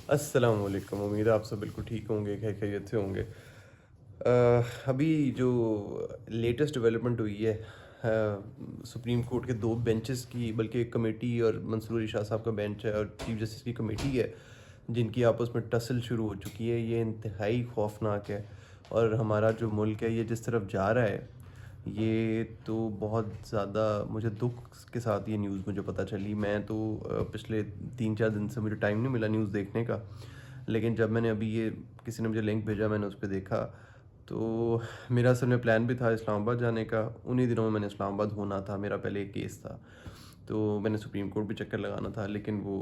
अस्सलाम वालेकुम। उम्मीद है आप सब बिल्कुल ठीक होंगे, खैरियत से होंगे। अभी जो लेटेस्ट डेवलपमेंट हुई है, सुप्रीम कोर्ट के दो बेंचेस की, बल्कि एक कमेटी और मंसूर अली शाह साहब का बेंच है और चीफ जस्टिस की कमेटी है, जिनकी आपस में टसल शुरू हो चुकी है। ये इंतहाई खौफनाक है और हमारा जो मुल्क है ये जिस तरफ जा रहा है, ये तो बहुत ज़्यादा मुझे दुख के साथ ये न्यूज़ मुझे पता चली। मैं तो पिछले 3-4 दिन से मुझे टाइम नहीं मिला न्यूज़ देखने का, लेकिन जब मैंने अभी ये किसी ने मुझे लिंक भेजा, मैंने उस पर देखा, तो मेरा असल में प्लान भी था इस्लामाबाद जाने का। उन्हीं दिनों में मैंने इस्लामाबाद होना था, मेरा पहले एक केस था, तो मैंने सुप्रीम कोर्ट भी चक्कर लगाना था, लेकिन वो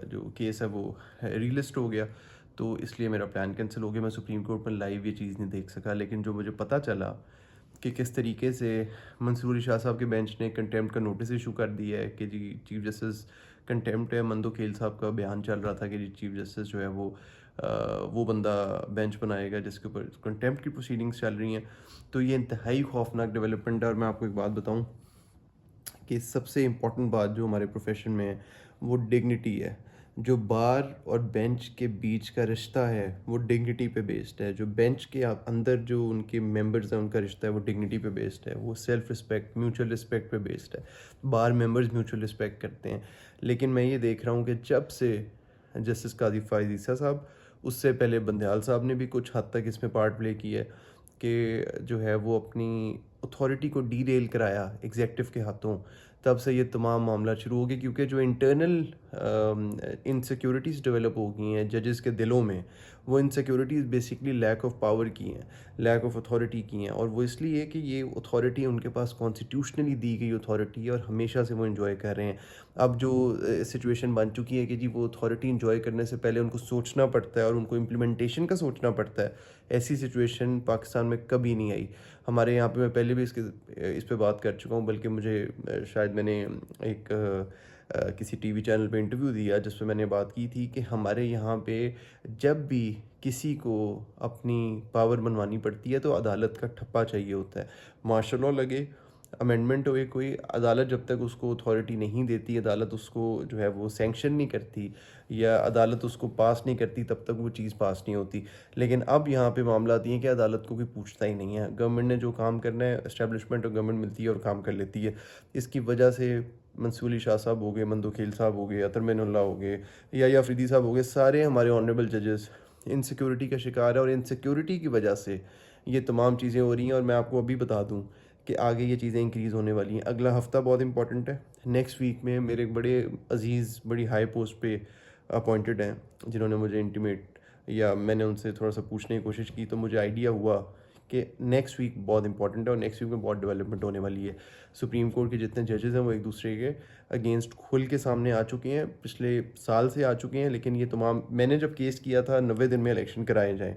जो केस है वो रीलिस्ट हो गया, तो इसलिए मेरा प्लान कैंसिल हो गया। मैं सुप्रीम कोर्ट में लाइव ये चीज़ नहीं देख सका। लेकिन जो मुझे पता चला कि किस तरीके से मंसूर शाह साहब के बेंच ने कंटेम्प्ट का नोटिस इशू कर दिया है कि जी चीफ जस्टिस कंटेम्प्ट है। मंदो खेल साहब का बयान चल रहा था कि जी चीफ जस्टिस जो है वो बंदा बेंच बनाएगा जिसके ऊपर कंटेम्प्ट की प्रोसीडिंग्स चल रही हैं। तो ये इंतहाई खौफनाक डेवलपमेंट है। और मैं आपको एक बात बताऊं कि सबसे इम्पॉर्टेंट बात जो हमारे प्रोफेशन में है वो डिग्निटी है। जो बार और बेंच के बीच का रिश्ता है वो डिग्निटी पे बेस्ड है। जो बेंच के अंदर जो उनके मेंबर्स हैं उनका रिश्ता है वो डिग्निटी पे बेस्ड है। वो सेल्फ रिस्पेक्ट, म्यूचुअल रिस्पेक्ट पे बेस्ड है। बार मेंबर्स म्यूचुअल रिस्पेक्ट करते हैं। लेकिन मैं ये देख रहा हूँ कि जब से जस्टिस काजी फायज़ ईसा साहब, उससे पहले बंदयाल साहब ने भी कुछ हद तक इसमें पार्ट प्ले किया है कि जो है वो अपनी अथॉरिटी को डीरेल कराया एग्जेक्टिव के हाथों। तब से ये तमाम मामला शुरू हो गया, क्योंकि जो इंटरनल इनसिक्योरिटीज़ डेवलप हो गई हैं जजेस के दिलों में, वो insecurities basically lack of power की हैं, लैक ऑफ अथॉरिटी की हैं। और वो इसलिए कि ये अथॉरिटी उनके पास कॉन्स्टिट्यूशनली दी गई अथॉरिटी है और हमेशा से वो इन्जॉय कर रहे हैं। अब जो सिचुएशन बन चुकी है कि जी वो अथॉरिटी इन्जॉय करने से पहले उनको सोचना पड़ता है और उनको इम्प्लीमेंटेशन का सोचना पड़ता है। ऐसी सिचुएशन पाकिस्तान में कभी नहीं आई। हमारे यहाँ पे, मैं पहले भी इस पे बात कर चुका हूँ, बल्कि मुझे शायद मैंने एक किसी टीवी चैनल पे इंटरव्यू दिया जिस पे मैंने बात की थी कि हमारे यहाँ पे जब भी किसी को अपनी पावर मनवानी पड़ती है तो अदालत का ठप्पा चाहिए होता है। मार्शल लॉ लगे, अमेंडमेंट हुए, कोई अदालत जब तक उसको अथॉरिटी नहीं देती, अदालत उसको जो है वो सैंक्शन नहीं करती या अदालत उसको पास नहीं करती, तब तक वो चीज़ पास नहीं होती। लेकिन अब यहाँ पे मामला आती है कि अदालत को कोई पूछता ही नहीं है। गवर्नमेंट ने जो काम करना है, इस्टेब्लिशमेंट और गवर्नमेंट मिलती है और काम कर लेती है। इसकी वजह से मंसूर अली शाह साहब हो गए, मंदो खेल साहब हो गए, अतर मैनुल्लाह हो गए, या अफरीदी साहब हो गए, सारे हमारे ऑनरेबल जजेस इनसिक्योरिटी का शिकार है। और इनसिक्योरिटी की वजह से ये तमाम चीज़ें हो रही हैं। और मैं आपको अभी बता दूँ कि आगे ये चीज़ें इंक्रीज़ होने वाली हैं। अगला हफ़्ता बहुत इंपॉर्टेंट है। नेक्स्ट वीक में मेरे एक बड़े अजीज़, बड़ी हाई पोस्ट पे अपॉइंटेड हैं, जिन्होंने मुझे इंटीमेट, या मैंने उनसे थोड़ा सा पूछने की कोशिश की, तो मुझे आइडिया हुआ कि नेक्स्ट वीक बहुत इंपॉर्टेंट है और नेक्स्ट वीक में बहुत डेवलपमेंट होने वाली है। सुप्रीम कोर्ट के जितने जजेस हैं वो एक दूसरे के अगेंस्ट खुल के सामने आ चुके हैं, पिछले साल से आ चुके हैं। लेकिन ये तमाम, मैंने जब केस किया था 90 दिन में इलेक्शन कराए जाएँ,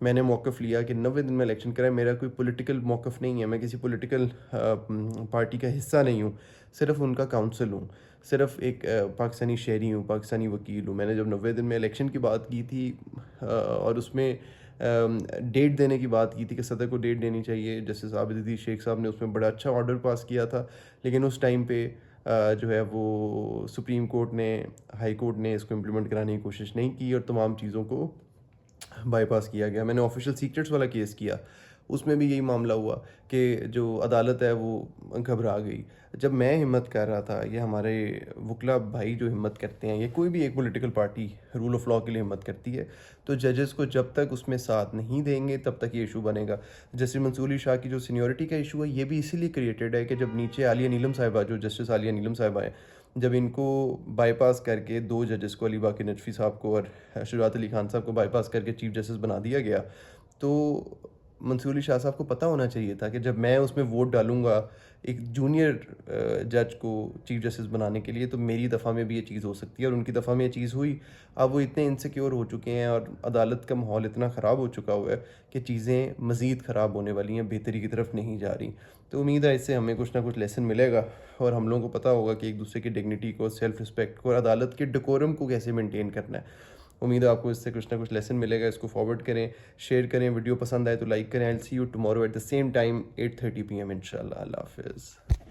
मैंने मौक़िफ़ लिया कि 90 दिन में इलेक्शन कराएं। मेरा कोई पॉलिटिकल मौक़िफ़ नहीं है, मैं किसी पॉलिटिकल पार्टी का हिस्सा नहीं हूँ, सिर्फ उनका काउंसिल हूँ, सिर्फ एक पाकिस्तानी शहरी हूँ, पाकिस्तानी वकील हूँ। मैंने जब 90 दिन में इलेक्शन की बात की थी और उसमें डेट देने की बात की थी कि सदर को डेट देनी चाहिए, जस्टिस आबिद अजीज़ शेख साहब ने उसमें बड़ा अच्छा ऑर्डर पास किया था। लेकिन उस टाइम पे जो है वो सुप्रीम कोर्ट ने, हाई कोर्ट ने इसको इम्प्लीमेंट कराने की कोशिश नहीं की और तमाम चीज़ों को बाईपास किया गया। मैंने ऑफिशियल सीक्रेट्स वाला केस किया, उसमें भी यही मामला हुआ कि जो अदालत है वो घबरा गई। जब मैं हिम्मत कर रहा था, ये हमारे वकला भाई जो हिम्मत करते हैं, ये कोई भी एक political party rule of law के लिए हिम्मत करती है, तो जजेस को जब तक उसमें साथ नहीं देंगे तब तक ये इशू बनेगा। जैसे मंसूर अली शाह की जो सीनियरिटी का इशू है, ये भी इसीलिए क्रिएटेड है कि जब नीचे आलिया नीलम साहिबा, जो जस्टिस आलिया नीलम साहिबा है, जब इनको बाईपास करके दो जजेस को, अली बाकी नजफ़ी साहब को और शुजात अली खान साहब को बाईपास करके चीफ जस्टिस बना दिया गया, तो मंसूर अली शाह साहब को पता होना चाहिए था कि जब मैं उसमें वोट डालूंगा एक जूनियर जज को चीफ जस्टिस बनाने के लिए, तो मेरी दफ़ा में भी ये चीज़ हो सकती है और उनकी दफ़ा में ये चीज़ हुई। अब वो इतने इनसिक्योर हो चुके हैं और अदालत का माहौल इतना ख़राब हो चुका हुआ है कि चीज़ें मज़ीद ख़राब होने वाली हैं, बेहतरी की तरफ नहीं जा रही। तो उम्मीद है इससे हमें कुछ ना कुछ लेसन मिलेगा और हम लोगों को पता होगा कि एक दूसरे की डिग्निटी को, सेल्फ रिस्पेक्ट को और अदालत के डेकोरम को कैसे मेंटेन करना है। उम्मीद है आपको इससे कुछ ना कुछ लेसन मिलेगा। इसको फॉरवर्ड करें, शेयर करें, वीडियो पसंद आए तो लाइक करें। I will see you tomorrow at the same time 8:30 PM इंशाल्लाह। अल्लाह हाफिज़।